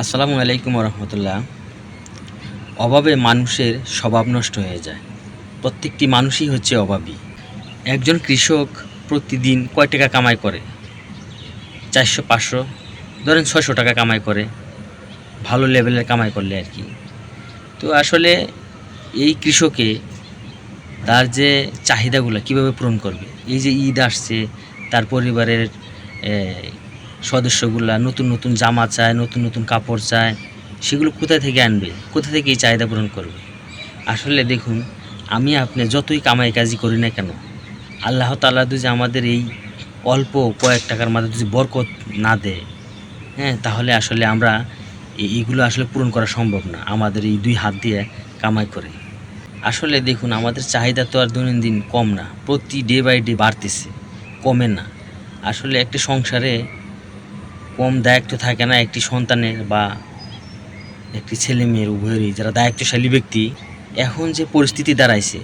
আসসালামু আলাইকুম রহমতুল্লাহ। অভাবে মানুষের স্বভাব নষ্ট হয়ে যায়। প্রত্যেকটি মানুষই হচ্ছে অভাবী। একজন কৃষক প্রতিদিন কয় টাকা কামাই করে? 400-500, ধরেন 600 টাকা কামাই করে, ভালো লেভেলের কামাই করলে আর কি। তো আসলে এই কৃষকে তার যে চাহিদাগুলো কীভাবে পূরণ করবে? এই যে ঈদ আসছে, তার পরিবারের সদস্যগুলা নতুন নতুন জামা চায়, নতুন নতুন কাপড় চায়, সেগুলো কোথা থেকে আনবে? কোথা থেকে এই চাহিদা পূরণ করবে? আসলে দেখুন, আমি আপনি যতই কামাই কাজি করি না কেন, আল্লাহ তাআলা যদি আমাদের এই অল্প কয়েক টাকার মধ্যে যদি বরকত না দেয়, তাহলে আসলে আমরা এইগুলো আসলে পূরণ করা সম্ভব না আমাদের এই 2 হাত দিয়ে কামাই করে। আসলে দেখুন, আমাদের চাহিদা তো আর দৈনন্দিন কম না, প্রতি ডে বাই ডে বাড়তেছে, কমে না। আসলে একটি সংসারে কম দায়িত্ব থাকে না একটি সন্তানের বা একটি ছেলে মেয়ের, উভয়েরই যারা দায়িত্বশালী ব্যক্তি। এখন যে পরিস্থিতি দাঁড়াইছে,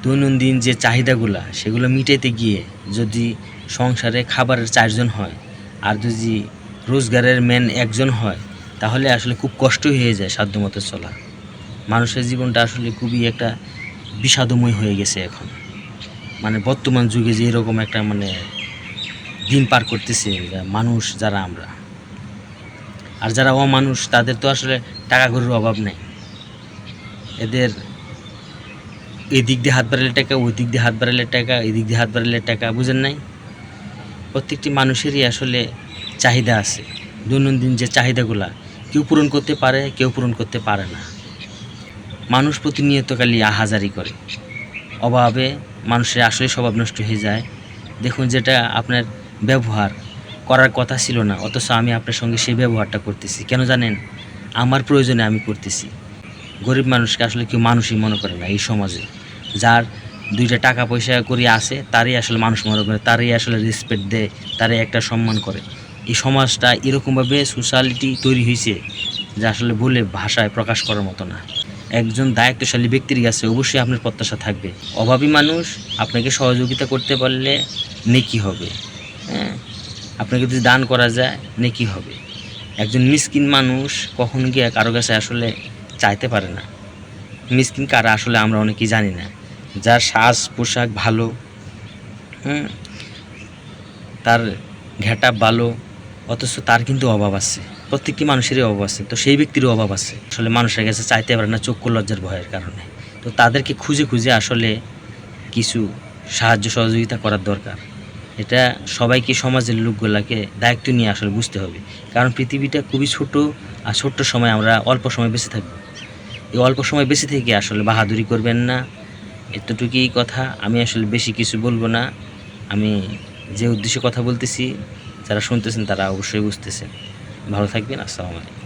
দৈনন্দিন যে চাহিদাগুলা সেগুলো মিটাইতে গিয়ে যদি সংসারে খাবারের 4 জন হয় আর যদি রোজগারের মেন একজন হয়, তাহলে আসলে খুব কষ্ট হয়ে যায় সাধ্যমতো চলা। মানুষের জীবনটা আসলে খুবই একটা বিষাদময় হয়ে গেছে এখন। মানে বর্তমান যুগে যে এরকম একটা দিন পার করতেছে মানুষ যারা আমরা, আর যারা অমানুষ তাদের তো আসলে টাকা কড়ির অভাব নেই। এদের এদিক দিয়ে হাত বাড়ালে টাকা, ওই দিক দিয়ে হাত বাড়ালে টাকা, এদিক দিয়ে হাত বাড়ালে টাকা, বুঝেন নাই? প্রত্যেকটি মানুষেরই আসলে চাহিদা আছে। দৈনন্দিন যে চাহিদাগুলা কেউ পূরণ করতে পারে, কেউ পূরণ করতে পারে না। মানুষ প্রতিনিয়ত খালি আহাজারি করে। অভাবে মানুষের আসলে স্বভাব নষ্ট হয়ে যায়। দেখুন, যেটা আপনার ব্যবহার করার কথা ছিল না, অথচ আমি আপনার সঙ্গে সেই ব্যবহারটা করতেছি। কেন জানেন? আমার প্রয়োজনে আমি করতেছি। গরিব মানুষকে আসলে কেউ মানুষই মনে করে না এই সমাজে। যার 2টা টাকা পয়সা করি আছে, তারই আসলে মানুষ মনে করে, তারই আসলে রেসপেক্ট দেয়, তারই একটা সম্মান করে। এই সমাজটা এরকমভাবে সোশ্যালিটি তৈরি হয়েছে যা আসলে বলে ভাষায় প্রকাশ করার মতো না। একজন দায়িত্বশালী ব্যক্তির কাছে অবশ্যই আপনার প্রত্যাশা থাকবে। অভাবী মানুষ আপনাকে সহযোগিতা করতে পারলে নেকি হবে, আপনাকে যদি দান করা যায় নেকি হবে। একজন মিসকিন মানুষ কখন গিয়ে কারো কাছে আসলে চাইতে পারে না। মিসকিন কারা আসলে আমরা অনেকেই জানি না। যার সাজ পোশাক ভালো, তার ঘেটআপ ভালো, অথচ তার কিন্তু অভাব আছে। প্রত্যেকটি মানুষেরই অভাব আছে, তো সেই ব্যক্তিরও অভাব আছে। আসলে মানুষের কাছে চাইতে পারে না চক্ষু লজ্জার ভয়ের কারণে। তো তাদেরকে খুঁজে খুঁজে আসলে কিছু সাহায্য সহযোগিতা করার দরকার। এটা সবাইকে, সমাজের লোকগুলাকে দায়িত্ব নিয়ে আসলে বুঝতে হবে। কারণ পৃথিবীটা খুবই ছোট, আর ছোট্ট সময় আমরা অল্প সময় বেঁচে থাকবো। এই অল্প সময় বেঁচে থেকে আসলে বাহাদুরি করবেন না। এতটুকুই কথা। আমি আসলে বেশি কিছু বলবো না। আমি যে উদ্দেশ্যে কথা বলতেছি, যারা শুনতেছেন তারা অবশ্যই বুঝতেছেন। ভালো থাকবেন। আসসালামু আলাইকুম।